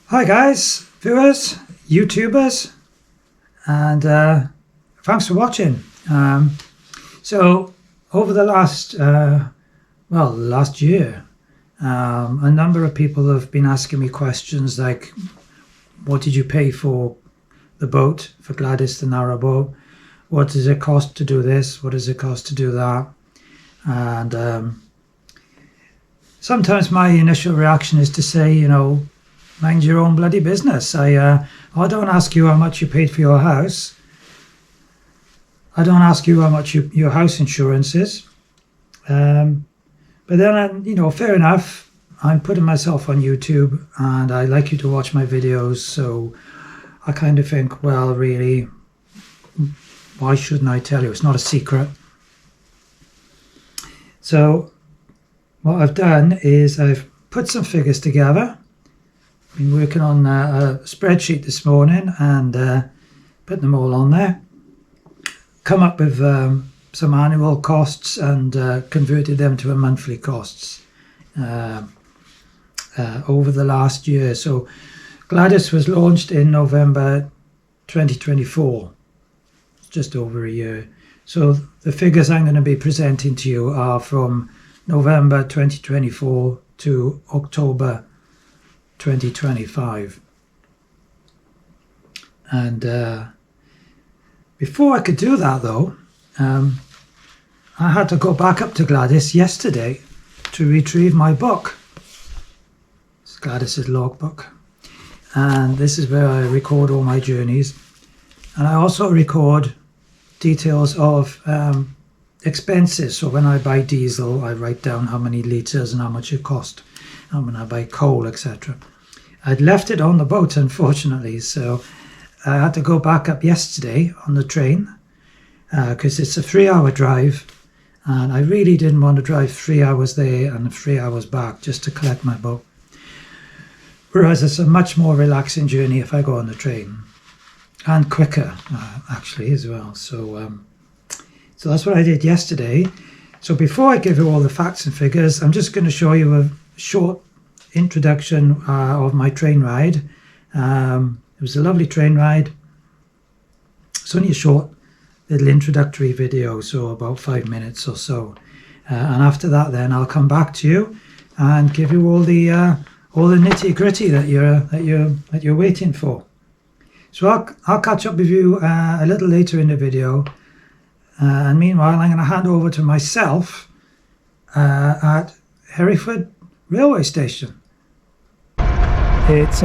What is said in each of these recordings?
Hi guys, viewers, YouTubers, and thanks for watching. So over the last year, a number of people have been asking me questions like, what did you pay for the boat, for Gladys the Narrowboat? What does it cost to do this? What does it cost to do that? And sometimes my initial reaction is to say, mind your own bloody business. I don't ask you how much you paid for your house. I don't ask you how much your house insurance is. But then, fair enough. I'm putting myself on YouTube and I like you to watch my videos. So I kind of think, well, really, why shouldn't I tell you? It's not a secret. So what I've done is I've put some figures together. Been working on a spreadsheet this morning and putting them all on there. Come up with some annual costs and converted them to a monthly costs over the last year. So Gladys was launched in November 2024, just over a year. So the figures I'm going to be presenting to you are from November 2024 to October 2025. And before I could do that though, I had to go back up to Gladys yesterday to retrieve my book. It's Gladys's logbook, and this is where I record all my journeys, and I also record details of expenses. So when I buy diesel, I write down how many litres and how much it cost. And when I buy coal, etc. I'd left it on the boat, unfortunately, so I had to go back up yesterday on the train because it's a 3-hour drive, and I really didn't want to drive 3 hours there and 3 hours back just to collect my boat. Whereas it's a much more relaxing journey if I go on the train, and quicker actually as well. So that's what I did yesterday. So before I give you all the facts and figures, I'm just going to show you a short introduction of my train ride. It was a lovely train ride. It's only a short little introductory video, so about 5 minutes or so. And after that, then I'll come back to you and give you all the nitty gritty that you're waiting for. So I'll catch up with you a little later in the video. And meanwhile, I'm going to hand over to myself at Hereford Railway Station. It's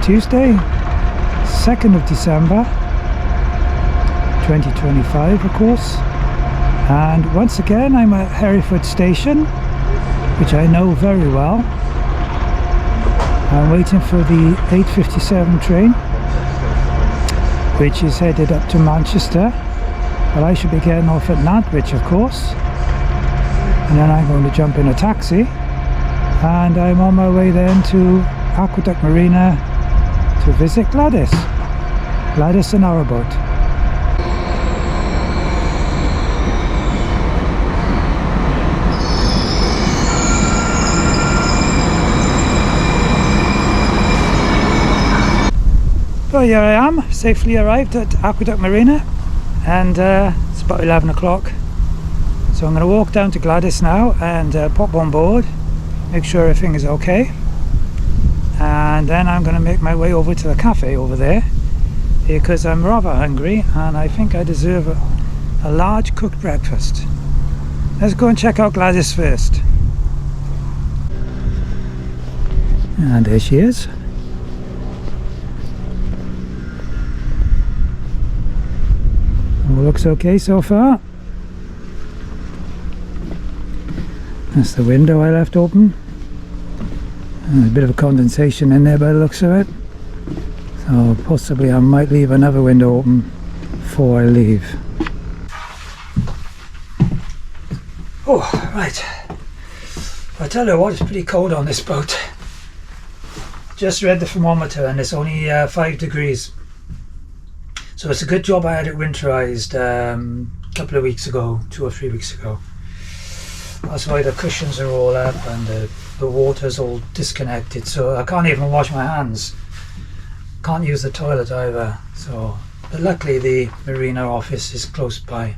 Tuesday, 2nd of December 2025, of course, and once again I'm at Hereford Station, which I know very well. I'm waiting for the 8:57 train, which is headed up to Manchester, but I should be getting off at Nantwich, of course, and then I'm going to jump in a taxi, and I'm on my way then to Aqueduct Marina to visit Gladys the Narrowboat. So here I am, safely arrived at Aqueduct Marina, and it's about 11 o'clock. So I'm going to walk down to Gladys now and pop on board, make sure everything is okay. And then I'm going to make my way over to the cafe over there because I'm rather hungry and I think I deserve a large cooked breakfast. Let's go and check out Gladys first. And there she is. All looks okay so far. That's the window I left open. There's a bit of condensation in there by the looks of it, so possibly I might leave another window open before I leave. Oh, right. I tell you what, it's pretty cold on this boat. Just read the thermometer and it's only 5 degrees. So it's a good job I had it winterized a couple of weeks ago, 2 or 3 weeks ago. That's why the cushions are all up and the water's all disconnected, so I can't even wash my hands can't use the toilet either. So, but luckily the marina office is close by.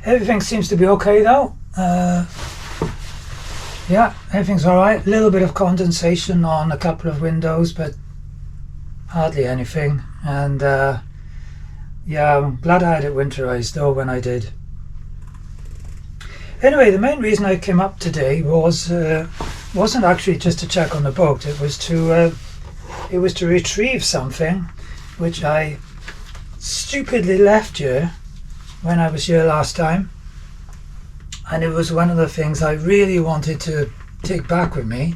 Everything seems to be okay though. Yeah, everything's alright. A little bit of condensation on a couple of windows, but hardly anything. And yeah, I'm glad I had it winterized though when I did. Anyway, the main reason I came up today wasn't actually just to check on the boat. It was to retrieve something which I stupidly left here when I was here last time, and it was one of the things I really wanted to take back with me,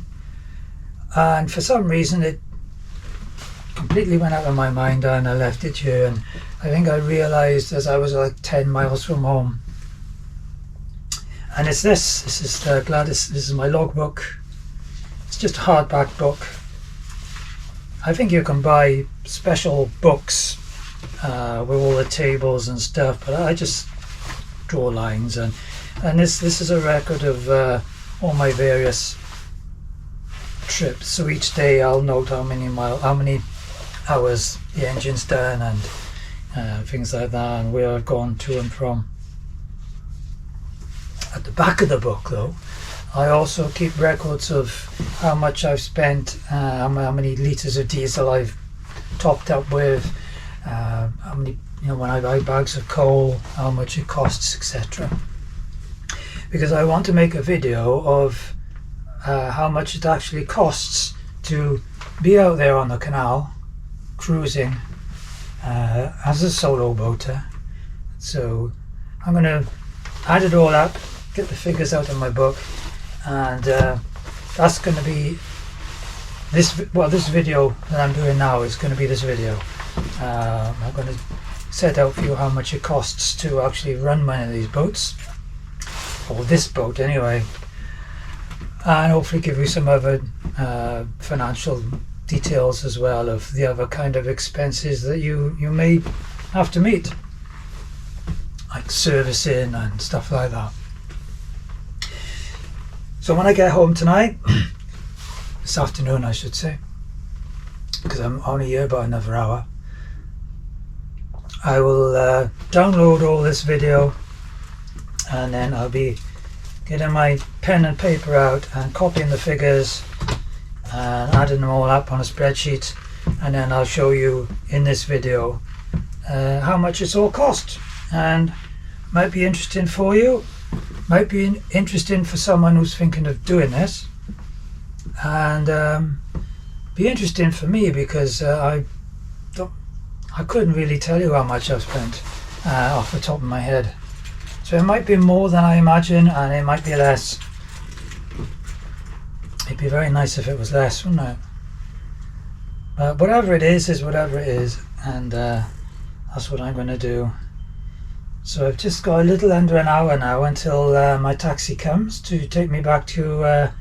and for some reason it completely went out of my mind and I left it here. And I think I realized as I was like 10 miles from home. And it's this is Gladys, this is my logbook. It's just a hardback book. I think you can buy special books with all the tables and stuff, but I just draw lines, and this is a record of all my various trips. So each day I'll note how many hours the engine's done and things like that, and where I've gone to and from. At the back of the book though, I also keep records of how much I've spent, how many litres of diesel I've topped up with, how many, when I buy bags of coal, how much it costs, etc. Because I want to make a video of how much it actually costs to be out there on the canal, cruising, as a solo boater. So I'm going to add it all up, get the figures out of my book, and that's going to be this video that I'm doing now is going to be this video. I'm going to set out for you how much it costs to actually run one of these boats, or this boat anyway, and hopefully give you some other financial details as well of the other kind of expenses that you may have to meet, like servicing and stuff like that. So when I get home tonight, this afternoon I should say, because I'm only here about another hour, I will download all this video, and then I'll be getting my pen and paper out and copying the figures and adding them all up on a spreadsheet, and then I'll show you in this video how much it's all cost. And might be interesting for you, might be interesting for someone who's thinking of doing this, and be interesting for me because I couldn't really tell you how much I've spent off the top of my head. So it might be more than I imagine, and it might be less. It'd be very nice if it was less, wouldn't it? But whatever it is whatever it is, and that's what I'm going to do. So I've just got a little under an hour now until my taxi comes to take me back to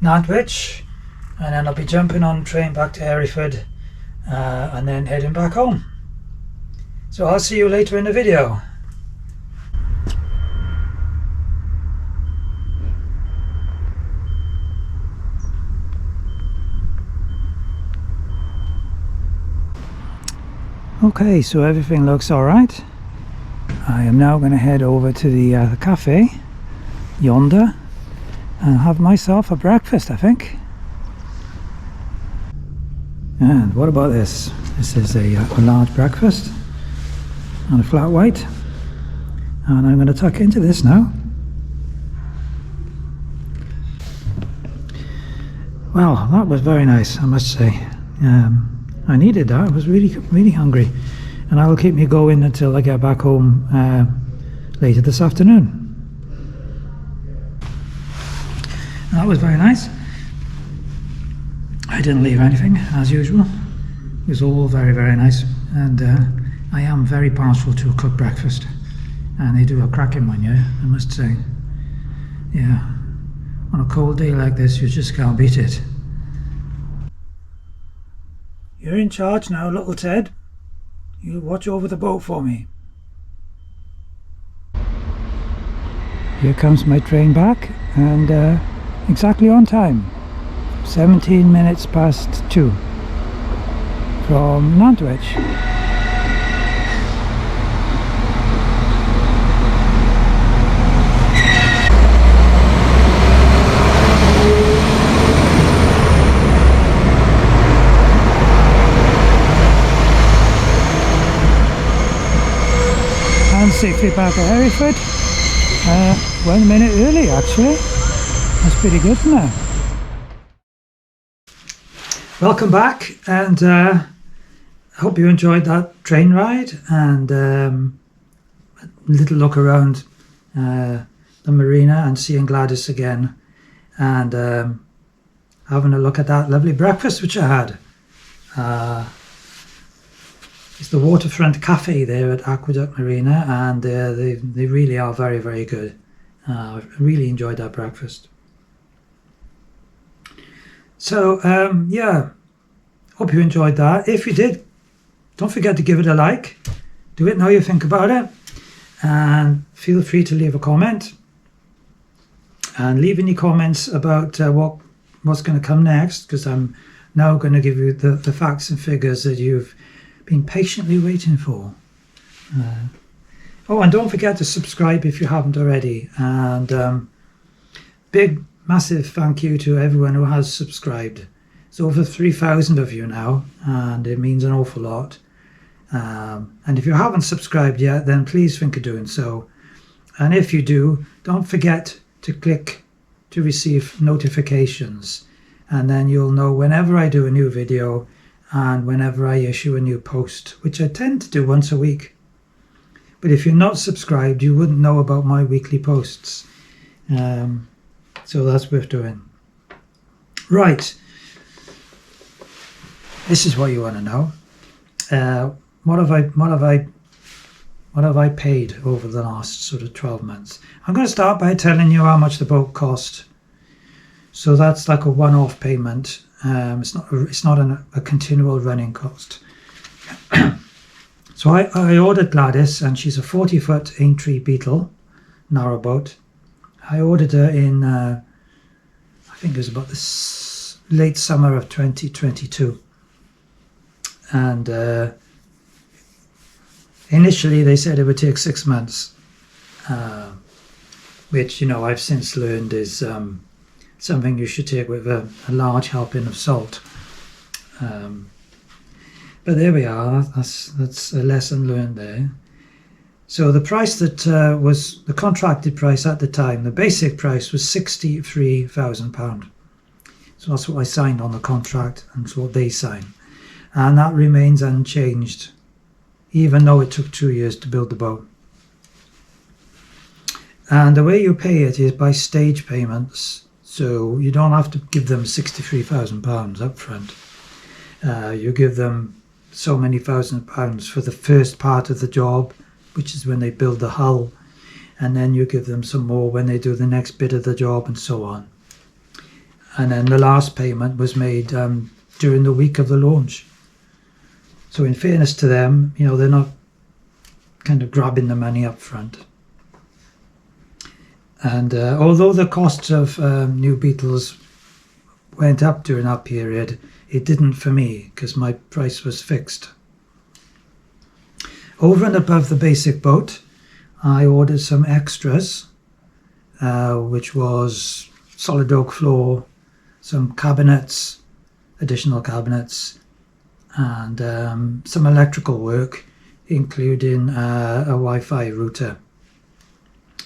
Nantwich, and then I'll be jumping on a train back to Hereford, and then heading back home. So I'll see you later in the video. Okay, so everything looks alright. I am now going to head over to the cafe yonder and have myself a breakfast, I think. And what about this? This is a large breakfast on a flat white, and I'm going to tuck into this now. Well, that was very nice, I must say. I needed that. I was really hungry, and that'll keep me going until I get back home later this afternoon. That was very nice. I didn't leave anything as usual. It was all very nice, and I am very partial to a cooked breakfast, and they do a cracking one, yeah, I must say. Yeah, on a cold day like this you just can't beat it. You're in charge now, little Ted. You watch over the boat for me. Here comes my train back, and exactly on time. 17 minutes past 2. from Nantwich. And safely back at Hereford. 1 minute early actually. That's pretty good, isn't it? Welcome back, and I hope you enjoyed that train ride and a little look around the marina and seeing Gladys again, and having a look at that lovely breakfast which I had. It's the Waterfront Cafe there at Aqueduct Marina, and they really are very, very good. I really enjoyed that breakfast. So yeah, hope you enjoyed that. If you did, don't forget to give it a like. Do it now you think about it, and feel free to leave a comment, and leave any comments about what's going to come next, because I'm now going to give you the facts and figures that you've been patiently waiting for. Oh, and don't forget to subscribe if you haven't already, and big massive thank you to everyone who has subscribed. It's over 3,000 of you now, and it means an awful lot. And if you haven't subscribed yet, then please think of doing so. And if you do, don't forget to click to receive notifications, and then you'll know whenever I do a new video and whenever I issue a new post, which I tend to do once a week. But if you're not subscribed, you wouldn't know about my weekly posts. So that's worth doing. Right. This is what you want to know. What have I paid over the last sort of 12 months? I'm going to start by telling you how much the boat cost. So that's like a one-off payment. It's not a continual running cost. So I ordered Gladys, and she's a 40-foot Aintree Beetle narrowboat. I ordered her in, I think it was about the late summer of 2022. And initially they said it would take 6 months, which, you know, I've since learned is something you should take with a large helping of salt. But there we are, that's a lesson learned there. So the price that was the contracted price at the time, the basic price was £63,000. So that's what I signed on the contract, and that's what they signed. And that remains unchanged, even though it took 2 years to build the boat. And the way you pay it is by stage payments, so you don't have to give them £63,000 up front. You give them so many £1,000 for the first part of the job, which is when they build the hull, and then you give them some more when they do the next bit of the job, and so on. And then the last payment was made during the week of the launch. So in fairness to them, you know, they're not kind of grabbing the money up front. And although the costs of new Beetles went up during that period, it didn't for me, because my price was fixed. Over and above the basic boat, I ordered some extras, which was solid oak floor, some cabinets, additional cabinets, and some electrical work, including a Wi-Fi router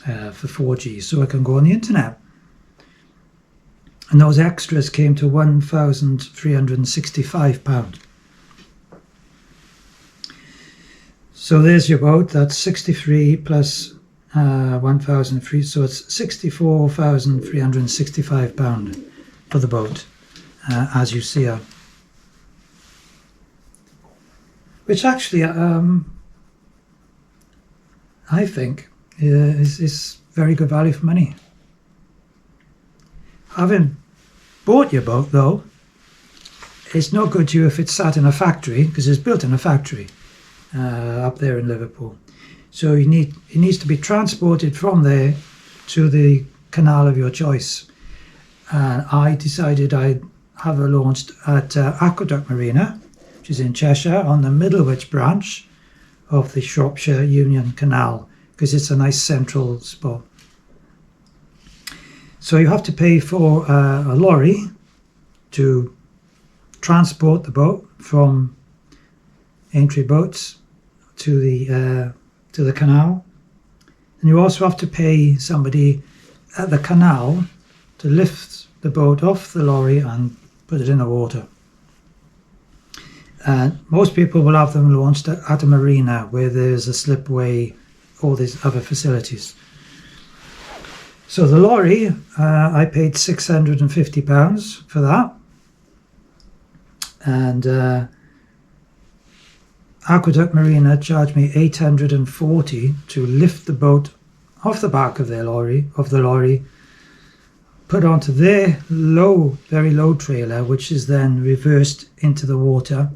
for 4G, so I can go on the internet. And those extras came to £1,365. So there's your boat. That's 63 plus 1,003, so it's £64,365 for the boat, as you see her. Which actually, I think, is very good value for money. Having bought your boat, though, it's no good to you if it's sat in a factory, because it's built in a factory up there in Liverpool. So it needs to be transported from there to the canal of your choice. And I decided I'd have her launched at Aqueduct Marina, which is in Cheshire, on the Middlewich branch of the Shropshire Union Canal, because it's a nice central spot. So you have to pay for a lorry to transport the boat from Aintree Boats to the canal, and you also have to pay somebody at the canal to lift the boat off the lorry and put it in the water. And most people will have them launched at a marina where there's a slipway, all these other facilities. So the lorry, I paid £650 for that, and Aqueduct Marina charged me £840 to lift the boat off the back of the lorry, put onto their very low trailer, which is then reversed into the water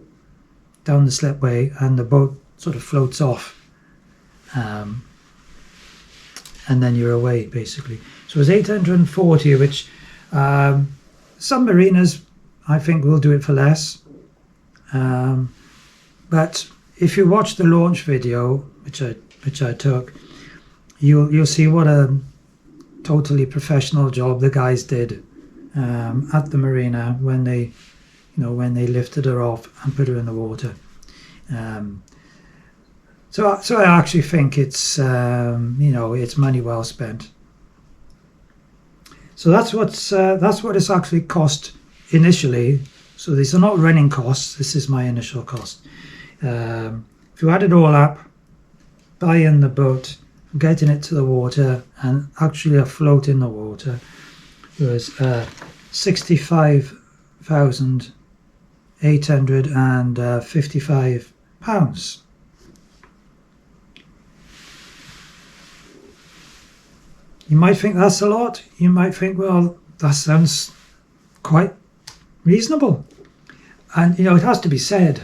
down the slipway, and the boat sort of floats off. And then you're away, basically. So it's £840, which some marinas I think will do it for less. But if you watch the launch video, which I took, you'll see what a totally professional job the guys did at the marina when they lifted her off and put her in the water. So I actually think it's it's money well spent. So that's what it's actually cost initially. So these are not running costs. This is my initial cost. If you add it all up, buying the boat, getting it to the water, and actually afloat in the water, was £65,855. You might think that's a lot. You might think, well, that sounds quite reasonable. And, it has to be said,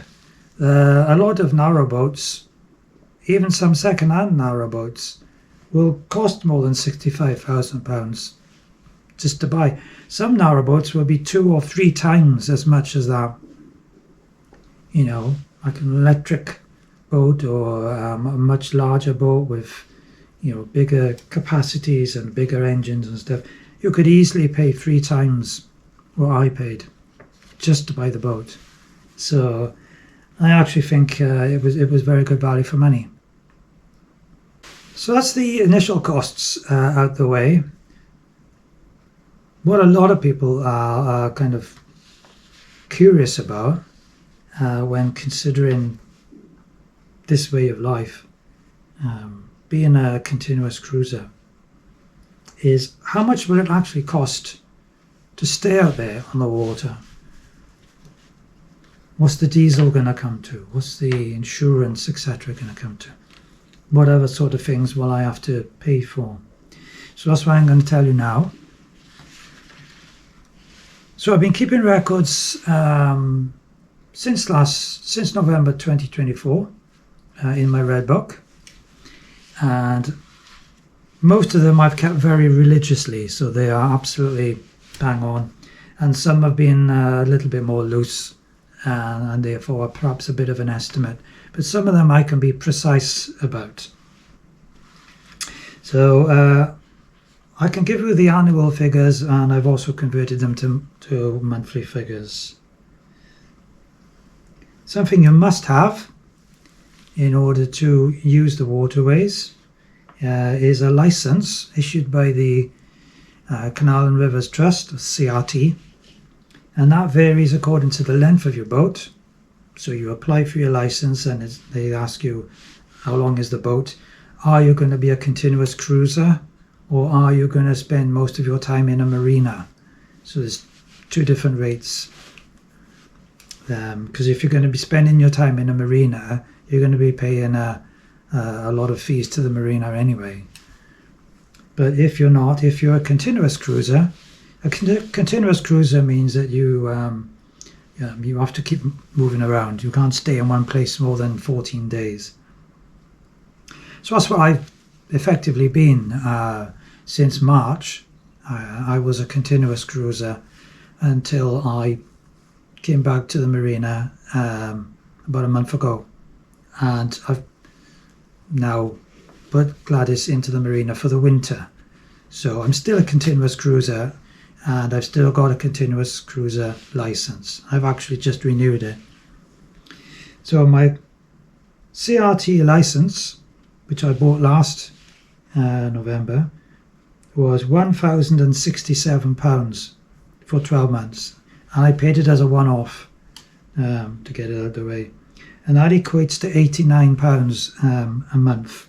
a lot of narrowboats, even some second-hand narrowboats, will cost more than £65,000 just to buy. Some narrowboats will be 2 or 3 times as much as that. Like an electric boat or a much larger boat with bigger capacities and bigger engines and stuff. You could easily pay 3 times what I paid just to buy the boat. So I actually think it was very good value for money. So that's the initial costs out the way. What a lot of people are kind of curious about when considering this way of life, being a continuous cruiser, is how much will it actually cost to stay out there on the water? What's the diesel going to come to? What's the insurance, etc. going to come to? What other sort of things will I have to pay for? So that's what I'm going to tell you now. So I've been keeping records since November 2024 in my red book, and most of them I've kept very religiously, so they are absolutely bang on, and some have been a little bit more loose and therefore perhaps a bit of an estimate, but some of them I can be precise about. So I can give you the annual figures, and I've also converted them to monthly figures. Something you must have in order to use the waterways is a license issued by the Canal and Rivers Trust, CRT, and that varies according to the length of your boat. So you apply for your license and they ask you, how long is the boat? Are you going to be a continuous cruiser, or are you going to spend most of your time in a marina? So there's 2 different rates. Because if you're going to be spending your time in a marina, you're going to be paying a lot of fees to the marina anyway. But if you're not, if you're a continuous cruiser, continuous cruiser means that you have to keep moving around. You can't stay in one place more than 14 days. So that's what I've effectively been since March. I was a continuous cruiser until I came back to the marina about a month ago, and I've now put Gladys into the marina for the winter. So I'm still a continuous cruiser, and I've still got a continuous cruiser license. I've actually just renewed it. So my CRT license, which I bought last November, was £1,067 for 12 months, and I paid it as a one-off to get it out of the way, and that equates to £89 a month.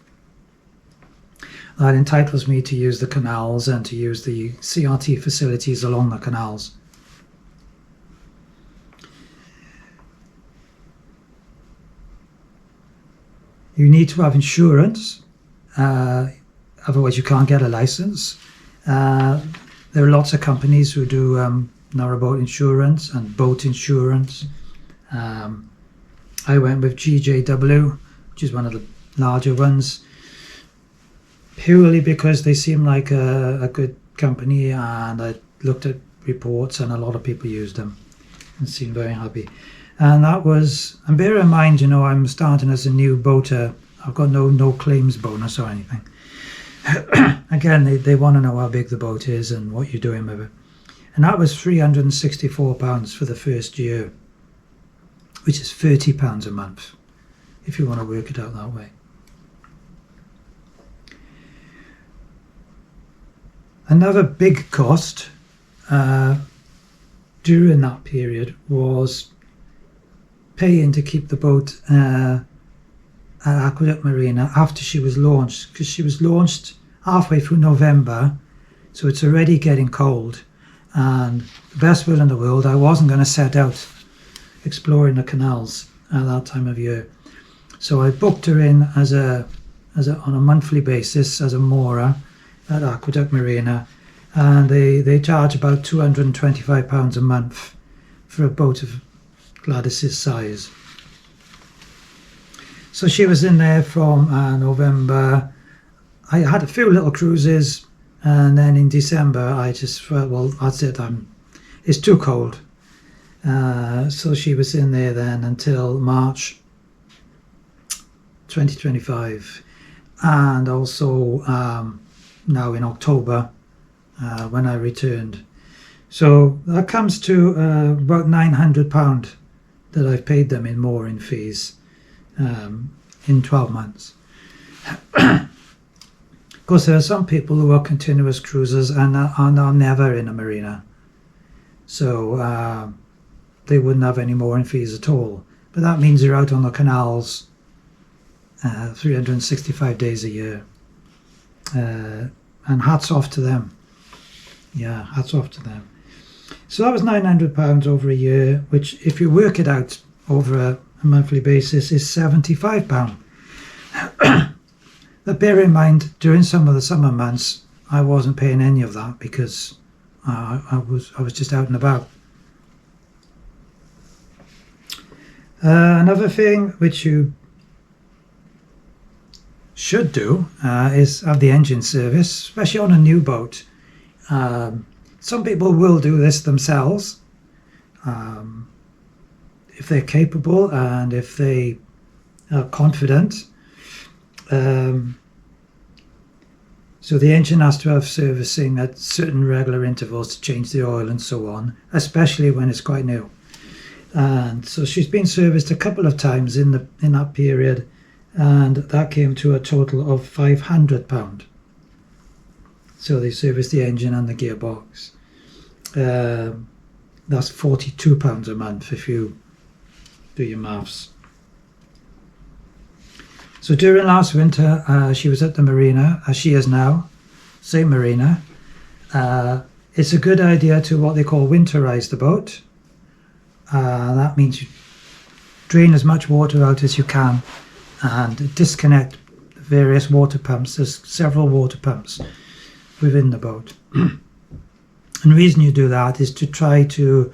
That entitles me to use the canals and to use the CRT facilities along the canals. You need to have insurance, otherwise you can't get a license. There are lots of companies who do narrowboat insurance and boat insurance. I went with GJW, which is one of the larger ones, purely because they seem like a good company, and I looked at reports and a lot of people used them and seemed very happy. And that was, and bear in mind, you know, I'm starting as a new boater. I've got no claims bonus or anything. Again, they want to know how big the boat is and what you're doing with it. And that was £364 for the first year, which is £30 a month, if you want to work it out that way. Another big cost during that period was paying to keep the boat at Aqueduct Marina after she was launched, because she was launched halfway through November, so it's already getting cold, and the best will in the world, I wasn't going to set out exploring the canals at that time of year. So I booked her in on a monthly basis as a moorer at Aqueduct Marina, and they charge about £225 a month for a boat of Gladys's size. So she was in there from November. I had a few little cruises, and then in December I just felt, well, that's it, it's too cold. So she was in there then until March 2025, and also now in October when I returned. So that comes to about £900 that I've paid them in mooring fees in 12 months. Of course, there are some people who are continuous cruisers and are never in a marina, so they wouldn't have any mooring fees at all. But that means you're out on the canals 365 days a year, and hats off to them. Yeah, hats off to them. So that was £900 over a year, which, if you work it out over a monthly basis, is £75. But bear in mind, during some of the summer months, I wasn't paying any of that because I was just out and about. Another thing which you should do is have the engine service, especially on a new boat. Some people will do this themselves if they're capable and if they are confident. So the engine has to have servicing at certain regular intervals to change the oil and so on, especially when it's quite new. And so she's been serviced a couple of times in that period, and that came to a total of £500. So they serviced the engine and the gearbox. That's £42 a month if you do your maths. So during last winter, she was at the marina, as she is now, same marina. It's a good idea to what they call winterize the boat. That means you drain as much water out as you can and disconnect various water pumps. There's several water pumps within the boat. And the reason you do that is to try to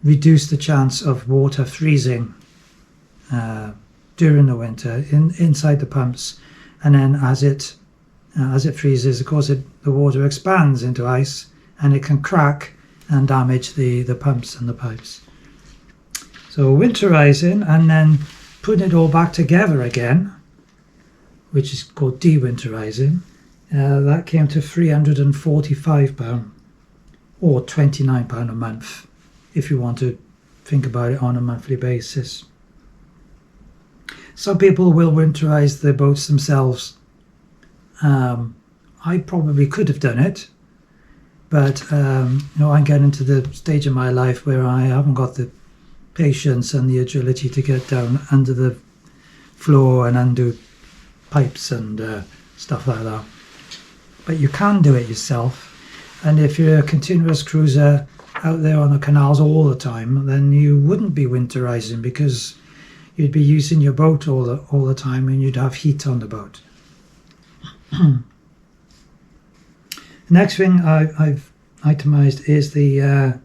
reduce the chance of water freezing during the winter inside the pumps, and then as it freezes, of course, the water expands into ice, and it can crack and damage the pumps and the pipes. So winterizing and then putting it all back together again, which is called de-winterizing, that came to £345 or £29 a month if you want to think about it on a monthly basis. Some people will winterize their boats themselves. I probably could have done it, but I'm getting to the stage of my life where I haven't got the patience and the agility to get down under the floor and undo pipes and stuff like that. But you can do it yourself, and if you're a continuous cruiser out there on the canals all the time, then you wouldn't be winterizing because you'd be using your boat all the time and you'd have heat on the boat. The next thing I've itemized is I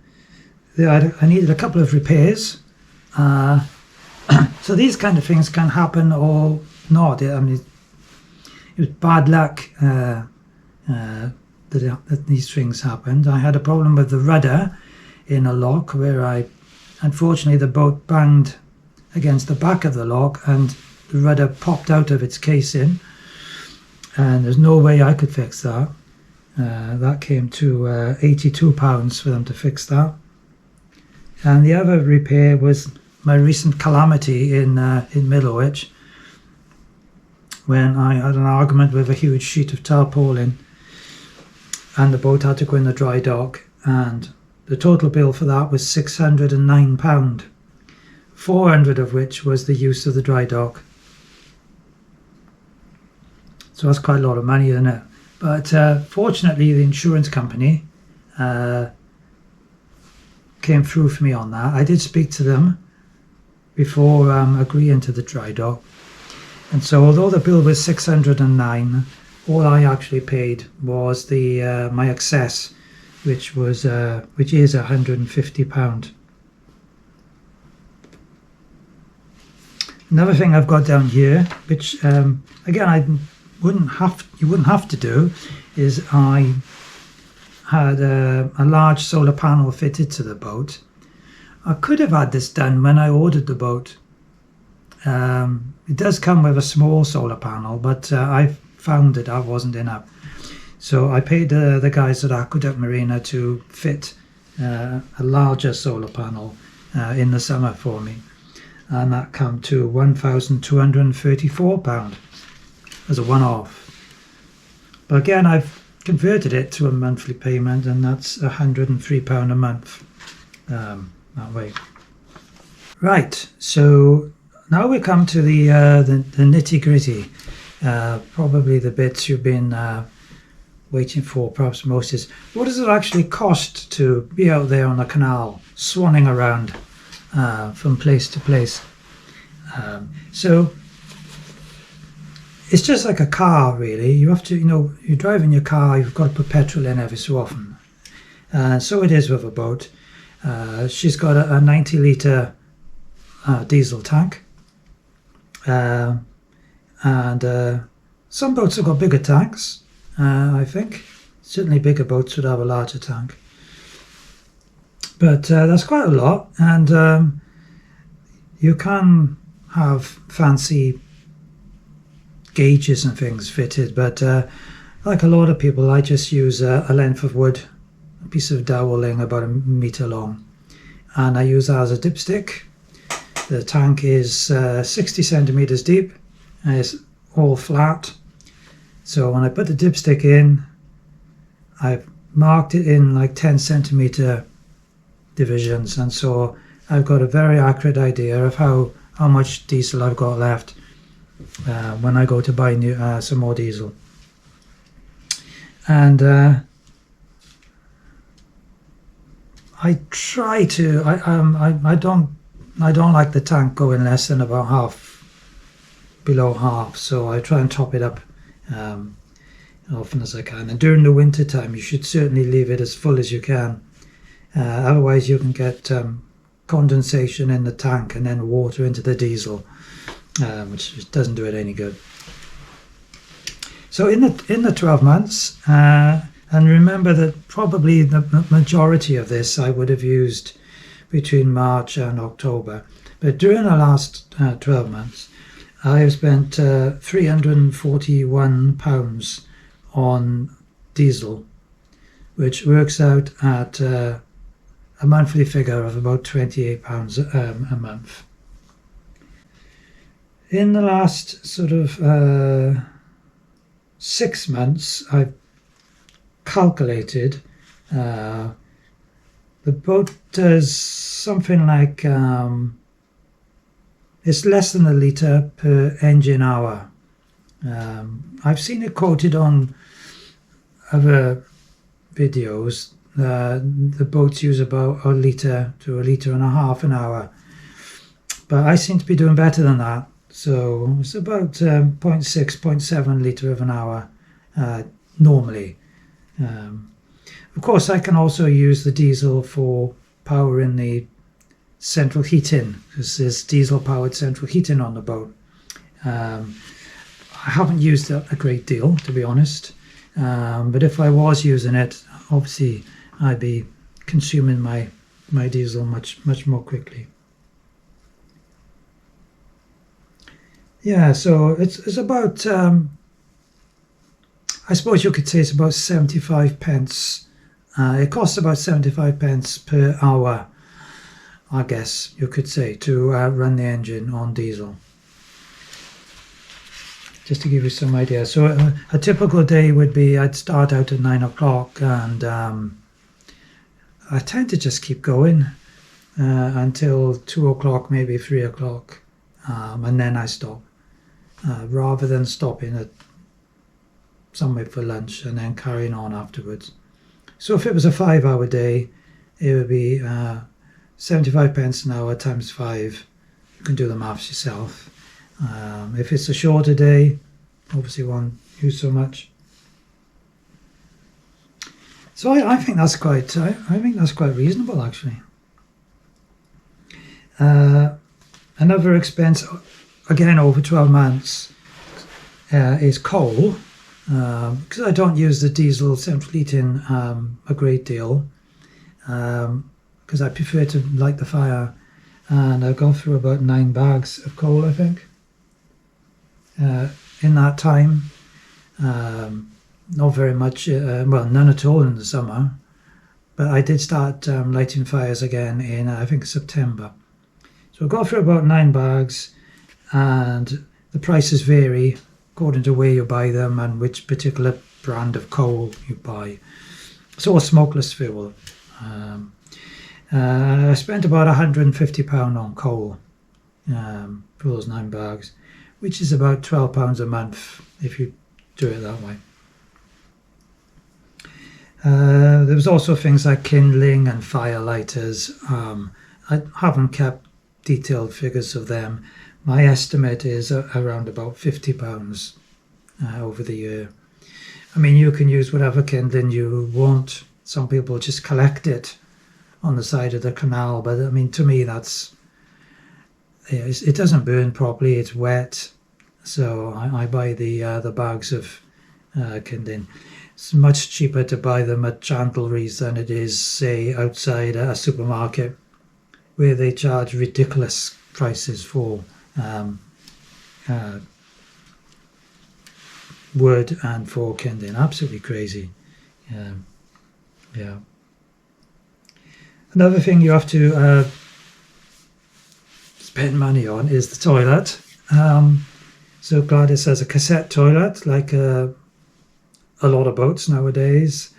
needed a couple of repairs. So these kind of things can happen or not. I mean, it was bad luck that these things happened. I had a problem with the rudder in a lock where unfortunately the boat banged against the back of the lock and the rudder popped out of its casing, and there's no way I could fix that. That came to £82 for them to fix that. And the other repair was my recent calamity in Middlewich, when I had an argument with a huge sheet of tarpaulin and the boat had to go in the dry dock, and the total bill for that was £609, 400 of which was the use of the dry dock. So that's quite a lot of money, isn't it? But fortunately the insurance company came through for me on that. I did speak to them before agreeing to the dry dock, and so although the bill was £609, all I actually paid was the my excess, which is £150. Another thing I've got down here, which again you wouldn't have to do, is I had a large solar panel fitted to the boat. I could have had this done when I ordered the boat. It does come with a small solar panel, but I found that wasn't enough. So I paid the guys at Aqueduct Marina to fit a larger solar panel in the summer for me, and that came to £1,234 as a one-off. But again, I've converted it to a monthly payment, and that's £103 a month that way. Right, so now we come to the nitty-gritty, probably the bits you've been waiting for, perhaps most, is what does it actually cost to be out there on the canal, swanning around from place to place? So it's just like a car, really. You have to, you're driving your car, you've got to put petrol in every so often. So it is with a boat. She's got a 90-litre diesel tank. And some boats have got bigger tanks, I think. Certainly bigger boats would have a larger tank. But that's quite a lot. And you can have fancy gauges and things fitted, but like a lot of people, I just use a length of wood, a piece of doweling about 1 metre long, and I use that as a dipstick. The tank is 60 centimetres deep and it's all flat, so when I put the dipstick in, I've marked it in like 10 centimetre divisions, and so I've got a very accurate idea of how much diesel I've got left when I go to buy some more diesel. And I try to. I don't like the tank going less than about below half. So I try and top it up as often as I can. And during the winter time, you should certainly leave it as full as you can. Otherwise, you can get condensation in the tank and then water into the diesel, which just doesn't do it any good. So in the 12 months, and remember that probably the majority of this I would have used between March and October. But during the last 12 months, I have spent £341 on diesel, which works out at a monthly figure of about £28 a month. In the last sort of 6 months, I've calculated the boat does something like it's less than a litre per engine hour. I've seen it quoted on other videos. The boats use about a litre to a litre and a half an hour, but I seem to be doing better than that. So it's about 0.6, 0.7 litre of an hour normally. Of course, I can also use the diesel for powering the central heating, because there's diesel powered central heating on the boat. I haven't used it a great deal, to be honest, but if I was using it, obviously I'd be consuming my diesel much more quickly. Yeah, so it's about I suppose you could say it's about 75 pence. It costs about 75 pence per hour, I guess you could say, to run the engine on diesel. Just to give you some idea. So a typical day would be I'd start out at 9 o'clock and I tend to just keep going until 2 o'clock, maybe 3 o'clock, and then I stop, rather than stopping at somewhere for lunch and then carrying on afterwards. So if it was a 5-hour day, it would be 75 pence an hour times 5. You can do the maths yourself. If it's a shorter day, obviously won't use so much. So I think that's quite reasonable, actually. Another expense, again over 12 months, is coal. Because I don't use the diesel central heating a great deal, because I prefer to light the fire, and I've gone through about 9 bags of coal, I think, in that time. Not very much, well, none at all in the summer, but I did start lighting fires again in I think September. So I've gone through about 9 bags, and the prices vary according to where you buy them and which particular brand of coal you buy. It's all smokeless fuel. I spent about £150 on coal for those 9 bags, which is about £12 a month if you do it that way. There was also things like kindling and fire lighters. I haven't kept detailed figures of them. My estimate is around about £50 over the year. I mean, you can use whatever kindling you want. Some people just collect it on the side of the canal, but I mean, to me, it doesn't burn properly. It's wet, so I buy the bags of kindling. It's much cheaper to buy them at chandleries than it is, say, outside a supermarket, where they charge ridiculous prices for wood and for kindling. Absolutely crazy. Yeah. Another thing you have to spend money on is the toilet. So Gladys has a cassette toilet, like a lot of boats nowadays,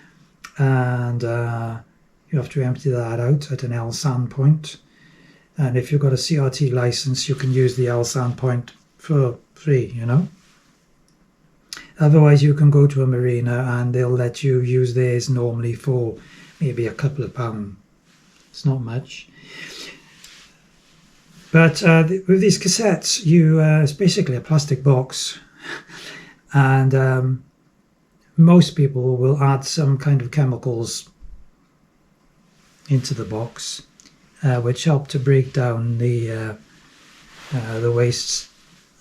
and you have to empty that out at an L sand point. And if you've got a CRT license, you can use the L sand point for free, you know. Otherwise, you can go to a marina and they'll let you use theirs normally for maybe a couple of pounds. It's not much. But with these cassettes, it's basically a plastic box, and most people will add some kind of chemicals into the box, which help to break down the wastes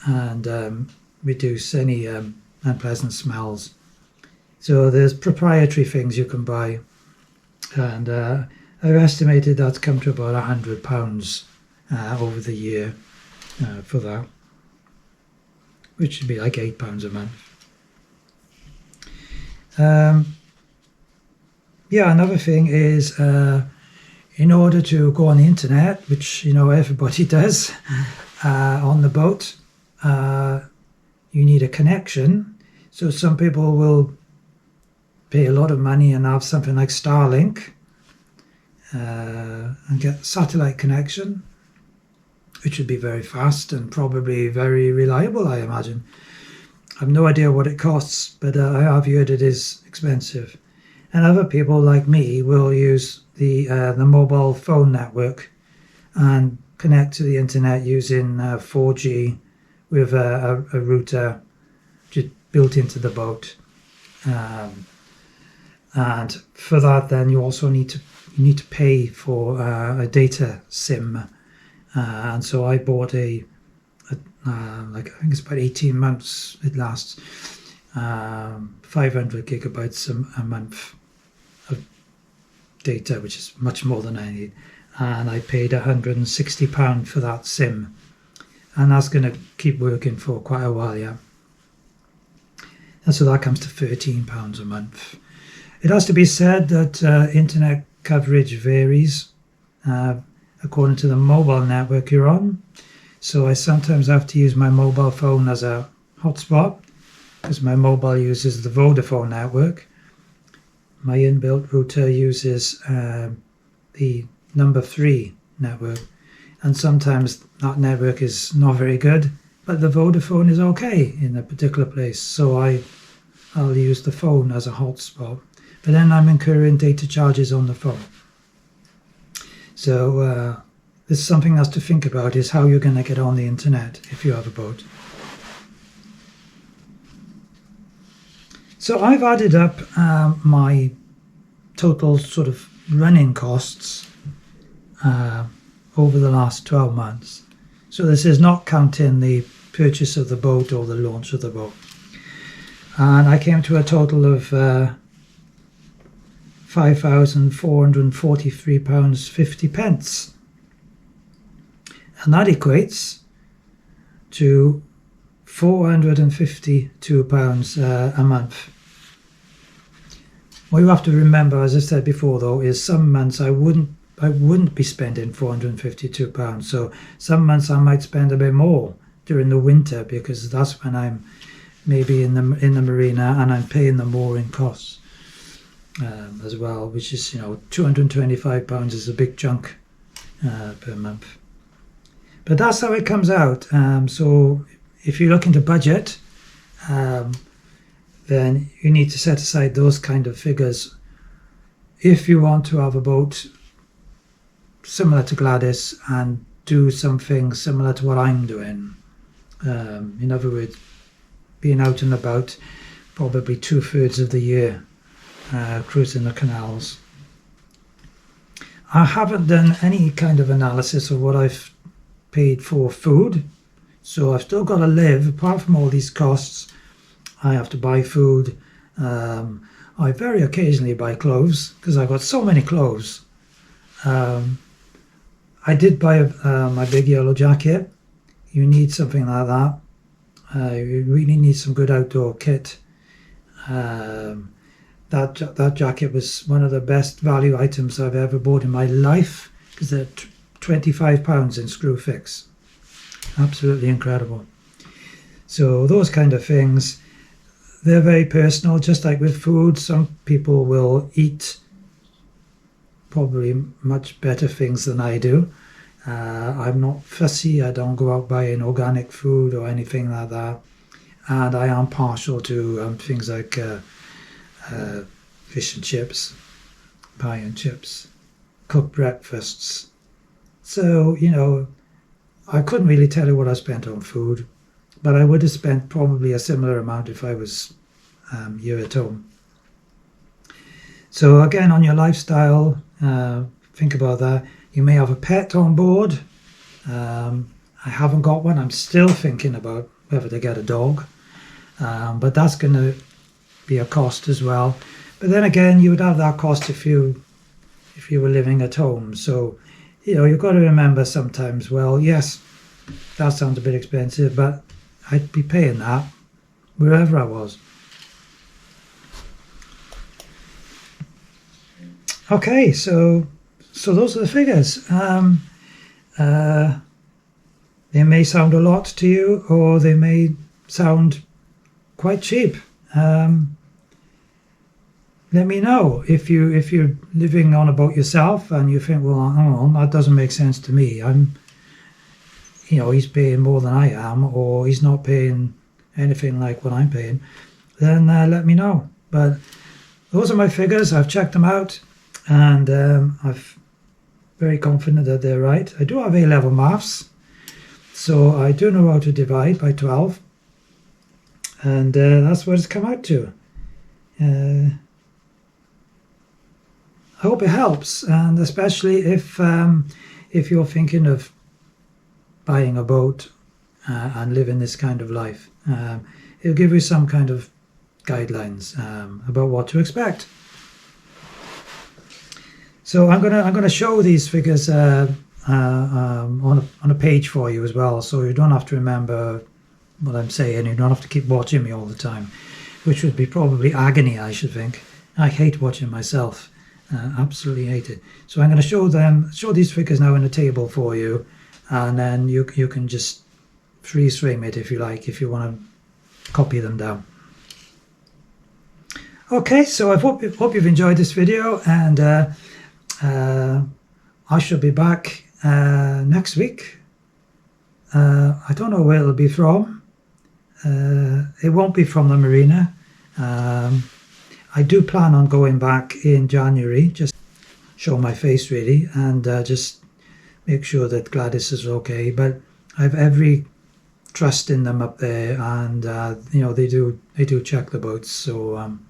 and reduce any unpleasant smells. So there's proprietary things you can buy, and I've estimated that's come to about £100 over the year for that, which would be like £8 a month. Yeah, another thing is in order to go on the internet, which everybody does on the boat, you need a connection. So some people will pay a lot of money and have something like Starlink and get satellite connection, which would be very fast and probably very reliable, I imagine. I have no idea what it costs, but I have heard it is expensive. And other people like me will use the mobile phone network and connect to the internet using 4G with a router just built into the boat. And for that, then you also need to pay for a data SIM. And so I bought I think it's about 18 months it lasts, 500 gigabytes a month of data, which is much more than I need, and I paid £160 for that SIM, and that's going to keep working for quite a while, yeah. And so that comes to £13 a month. It has to be said that internet coverage varies according to the mobile network you're on. So I sometimes have to use my mobile phone as a hotspot because my mobile uses the Vodafone network. My inbuilt router uses the number 3 network, and sometimes that network is not very good, but the Vodafone is okay in a particular place, so I'll use the phone as a hotspot, but then I'm incurring data charges on the phone. So this is something else to think about, is how you're going to get on the internet if you have a boat. So I've added up my total sort of running costs over the last 12 months. So this is not counting the purchase of the boat or the launch of the boat. And I came to a total of £5,443.50. And that equates to £452 a month. What you have to remember, as I said before, though, is some months I wouldn't be spending £452. So some months I might spend a bit more during the winter, because that's when I'm maybe in the marina and I'm paying the mooring costs as well, which is £225 is a big chunk per month. But that's how it comes out. So if you're looking to budget, then you need to set aside those kind of figures if you want to have a boat similar to Gladys and do something similar to what I'm doing. In other words, being out and about probably 2/3 of the year, cruising the canals. I haven't done any kind of analysis of what I've paid for food, so I've still got to live. Apart from all these costs, I have to buy food. I very occasionally buy clothes because I've got so many clothes. I did buy my big yellow jacket. You need something like that. You really need some good outdoor kit. That jacket was one of the best value items I've ever bought in my life, because they're £25 in screw fix. Absolutely incredible. So those kind of things, they're very personal, just like with food. Some people will eat probably much better things than I do. I'm not fussy. I don't go out buying organic food or anything like that. And I am partial to things like fish and chips, pie and chips, cooked breakfasts. So, I couldn't really tell you what I spent on food, but I would have spent probably a similar amount if I was here at home. So again, on your lifestyle, think about that. You may have a pet on board. I haven't got one. I'm still thinking about whether to get a dog, but that's going to be a cost as well. But then again, you would have that cost if you if you were living at home. So, you know, you've got to remember sometimes, well, yes, that sounds a bit expensive, but I'd be paying that wherever I was. Okay, so those are the figures. They may sound a lot to you, or they may sound quite cheap. Let me know if you're living on a boat yourself and you think, well, hang on, that doesn't make sense to me. He's paying more than I am, or he's not paying anything like what I'm paying. Then let me know. But those are my figures. I've checked them out, and I'm very confident that they're right. I do have A-level maths, so I do know how to divide by 12, and that's what it's come out to. I hope it helps, and especially if you're thinking of buying a boat and living this kind of life. It'll give you some kind of guidelines about what to expect. So I'm gonna show these figures on a page for you as well, so you don't have to remember what I'm saying. You don't have to keep watching me all the time, which would be probably agony, I should think. I hate watching myself. Absolutely hate it. So I'm going to show these figures now in a table for you, and then you can just freeze frame it if you like, if you want to copy them down. Okay, so I hope you've enjoyed this video, and I shall be back next week. I don't know where it'll be from. It won't be from the marina. I do plan on going back in January, just show my face really, and just make sure that Gladys is okay. But I have every trust in them up there, and they do check the boats. So and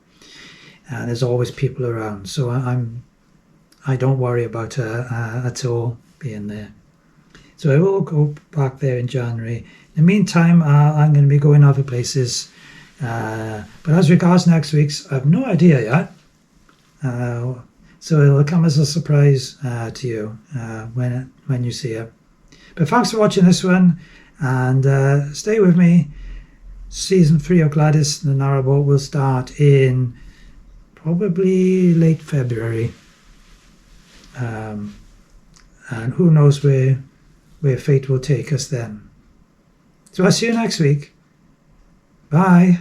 there's always people around, so I don't worry about her at all being there. So I will go back there in January. In the meantime, I'm going to be going other places. But as regards next week's, I have no idea yet. So it'll come as a surprise to you when you see it. But thanks for watching this one, and stay with me. Season 3 of Gladys the Narrowboat will start in probably late February. And who knows where fate will take us then. So I'll see you next week. Bye.